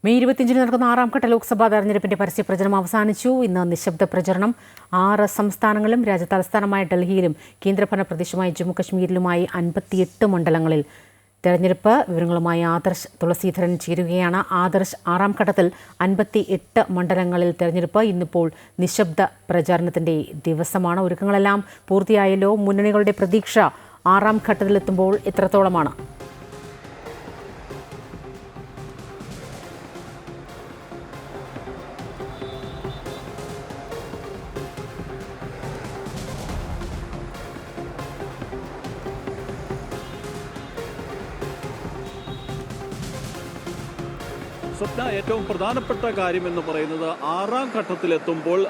May 25 നടക്കുന്ന 6ാം ഘട്ട ലോക്സഭാ തെരഞ്ഞെടുപ്പിന്റെ പരസ്യപ്രചരണം അവസാനിച്ചു. ഇന്ന് നിശബ്ദ പ്രചരണം 6 സംസ്ഥാനങ്ങളിലും രാജ്യതലസ്ഥാനമായ ഡൽഹിയിലും കേന്ദ്രഭരണ പ്രദേശമായ ജമ്മുകശ്മീരിലുമായി 58 മണ്ഡലങ്ങളിൽ തെരഞ്ഞെടുപ്പ്. വിവരങ്ങളുമായി ആദർശ് തുളസീധരൻ ചേരുകയാണ്. ആദർശ്, 6ാം ഘട്ടത്തിൽ 58 മണ്ഡലങ്ങളിൽ തെരഞ്ഞെടുപ്പ്. ഇന്നിപ്പോൾ നിശബ്ദ പ്രചാരണത്തിന്റെ ദിവസമാണ്. ഒരുക്കങ്ങളെല്ലാം പൂർത്തിയായല്ലോ. മുന്നണികളുടെ പ്രതീക്ഷ 6ാം ഘട്ടത്തിലെത്തുമ്പോൾ എത്രത്തോളമാണ്? സ്വപ്ന, ഏറ്റവും പ്രധാനപ്പെട്ട കാര്യമെന്ന് പറയുന്നത് 6ാം ഘട്ടത്തിലെത്തുമ്പോൾ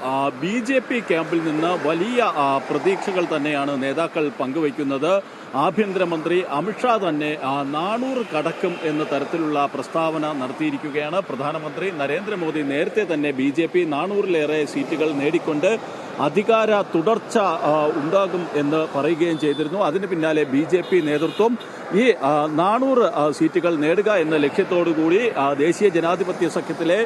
BJP ക്യാമ്പിൽ നിന്ന് വലിയ പ്രതീക്ഷകൾ തന്നെയാണ് നേതാക്കൾ പങ്കുവയ്ക്കുന്നത്. ആഭ്യന്തരമന്ത്രി അമിത്ഷാ തന്നെ 400 കടക്കും എന്ന തരത്തിലുള്ള പ്രസ്താവന നടത്തിയിരിക്കുകയാണ്. പ്രധാനമന്ത്രി നരേന്ദ്രമോദി നേരത്തെ തന്നെ BJP 400-ലേറെ സീറ്റുകൾ നേടിക്കൊണ്ട് അധികാര തുടർച്ച ഉണ്ടാകും എന്ന് പറയുകയും ചെയ്തിരുന്നു. അതിന് പിന്നാലെ BJP നേതൃത്വം ഈ 400 സീറ്റുകൾ നേടുക എന്ന ലക്ഷ്യത്തോടുകൂടി ദേശീയ ജനാധിപത്യ സഖ്യത്തിലെ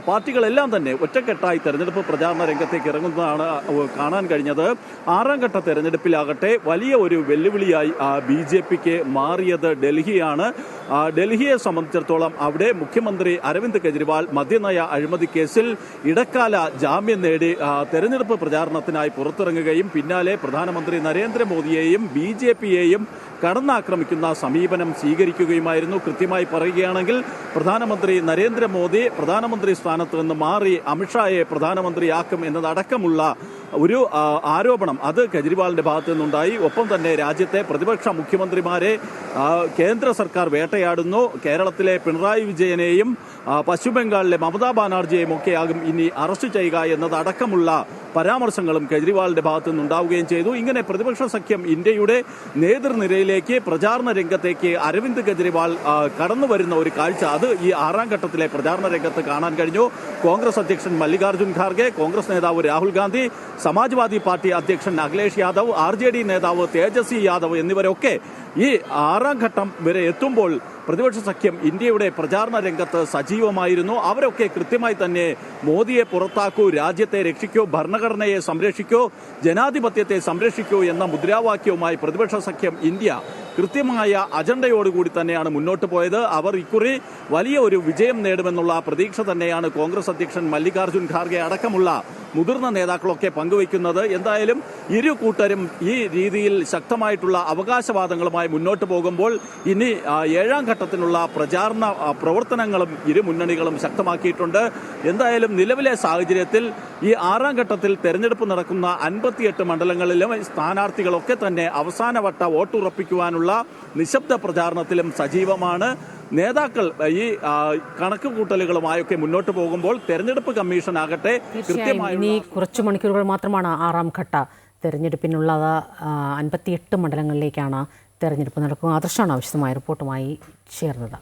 പാർട്ടികളെല്ലാം തന്നെ ഒറ്റക്കെട്ടായി തെരഞ്ഞെടുപ്പ് പ്രചാരണ രംഗത്തേക്ക് ഇറങ്ങുന്നതാണ് കാണാൻ കഴിഞ്ഞത്. 6ാം ഘട്ട തെരഞ്ഞെടുപ്പിലാകട്ടെ വലിയ ഒരു വെല്ലുവിളിയായി BJPക്ക് മാറിയത് ഡൽഹിയാണ്. ഡൽഹിയെ സംബന്ധിച്ചിടത്തോളം അവിടെ മുഖ്യമന്ത്രി അരവിന്ദ് കെജ്രിവാൾ മദ്യനയ അഴിമതി കേസിൽ ഇടക്കാല ജാമ്യം നേടി തെരഞ്ഞെടുപ്പ് പ്രചാരണത്തിനായി പുറത്തിറങ്ങുകയും പിന്നാലെ പ്രധാനമന്ത്രി നരേന്ദ്രമോദിയെയും BJPയെയും കടന്നാക്രമിക്കുന്ന സമീപനം സ്വീകരിക്കുകയുമായിരുന്നു. കൃത്യമായി പറയുകയാണെങ്കിൽ പ്രധാനമന്ത്രി നരേന്ദ്രമോദി പ്രധാനമന്ത്രി സ്ഥാനത്ത് നിന്ന് മാറി അമിത്ഷായെ പ്രധാനമന്ത്രിയാക്കും എന്നതടക്കമുള്ള ഒരു ആരോപണം അത് കെജ്രിവാളിന്റെ ഭാഗത്തു നിന്നുണ്ടായി. ഒപ്പം തന്നെ രാജ്യത്തെ പ്രതിപക്ഷ മുഖ്യമന്ത്രിമാരെ കേന്ദ്ര സർക്കാർ വേട്ടയാടുന്നു. കേരളത്തിലെ പിണറായി വിജയനെയും പശ്ചിമബംഗാളിലെ മമതാ ബാനർജിയെയും ഒക്കെയാകും ഇനി അറസ്റ്റ് ചെയ്യുക എന്നതടക്കമുള്ള പരാമർശങ്ങളും കെജ്രിവാളിന്റെ ഭാഗത്തു നിന്നുണ്ടാവുകയും ചെയ്തു. ഇങ്ങനെ പ്രതിപക്ഷ സഖ്യം ഇന്ത്യയുടെ നേതൃനിരയിലേക്ക് പ്രചാരണ രംഗത്തേക്ക് അരവിന്ദ് കെജ്രിവാൾ കടന്നു വരുന്ന ഒരു കാഴ്ച അത് ഈ 6ാം ഘട്ടത്തിലെ പ്രചാരണ രംഗത്ത് കാണാൻ കഴിഞ്ഞു. കോൺഗ്രസ് അധ്യക്ഷൻ മല്ലികാർജ്ജുൻ ഖാർഗെ, കോൺഗ്രസ് നേതാവ് രാഹുൽ ഗാന്ധി, സമാജ്വാദി പാർട്ടി അധ്യക്ഷൻ അഖിലേഷ് യാദവ്, RJD നേതാവ് തേജസ്വി യാദവ് എന്നിവരൊക്കെ ഈ 6ാം ഘട്ടം വരെ എത്തുമ്പോൾ പ്രതിപക്ഷ സഖ്യം ഇന്ത്യയുടെ പ്രചാരണ രംഗത്ത് സജീവമായിരുന്നു. അവരൊക്കെ കൃത്യമായി തന്നെ മോദിയെ പുറത്താക്കൂ, രാജ്യത്തെ രക്ഷിക്കൂ, ഭരണഘടനയെ സംരക്ഷിക്കൂ, ജനാധിപത്യത്തെ സംരക്ഷിക്കൂ എന്ന മുദ്രാവാക്യവുമായി പ്രതിപക്ഷ സഖ്യം ഇന്ത്യ കൃത്യമായ അജണ്ടയോടുകൂടി തന്നെയാണ് മുന്നോട്ട് പോയത്. അവർ ഇക്കുറി വലിയ ഒരു വിജയം നേടുമെന്നുള്ള പ്രതീക്ഷ തന്നെയാണ് കോൺഗ്രസ് അധ്യക്ഷൻ മല്ലികാർജ്ജുൻ ഖാർഗെ അടക്കമുള്ള മുതിർന്ന നേതാക്കളൊക്കെ പങ്കുവയ്ക്കുന്നത്. എന്തായാലും ഇരു കൂട്ടരും ഈ രീതിയിൽ ശക്തമായിട്ടുള്ള അവകാശവാദങ്ങളുമായി മുന്നോട്ട് പോകുമ്പോൾ ഇനി 7ാം ഘട്ടത്തിനുള്ള പ്രചാരണ പ്രവർത്തനങ്ങളും ഇരു മുന്നണികളും ശക്തമാക്കിയിട്ടുണ്ട്. എന്തായാലും നിലവിലെ സാഹചര്യത്തിൽ ഈ 6ാം ഘട്ടത്തിൽ തെരഞ്ഞെടുപ്പ് നടക്കുന്ന 58 മണ്ഡലങ്ങളിലും സ്ഥാനാർത്ഥികളൊക്കെ തന്നെ അവസാനവട്ട വോട്ടുറപ്പിക്കുവാനുള്ള നിശബ്ദ പ്രചാരണത്തിലും സജീവമാണ്. നേതാക്കൾ ഈ കണക്കുകൂട്ടലുകളുമായൊക്കെ മുന്നോട്ട് പോകുമ്പോൾ തെരഞ്ഞെടുപ്പ് കമ്മീഷൻ ആകട്ടെ കൃത്യമായി ഇനി കുറച്ച് മണിക്കൂറുകൾ മാത്രമാണ് 6ാം ഘട്ട തെരഞ്ഞെടുപ്പിനുള്ളത്. 58 മണ്ഡലങ്ങളിലേക്കാണ് തെരഞ്ഞെടുപ്പ് നടക്കുക. ആദർശാണ് വിശദമായ റിപ്പോർട്ടുമായി ചേർന്നത്.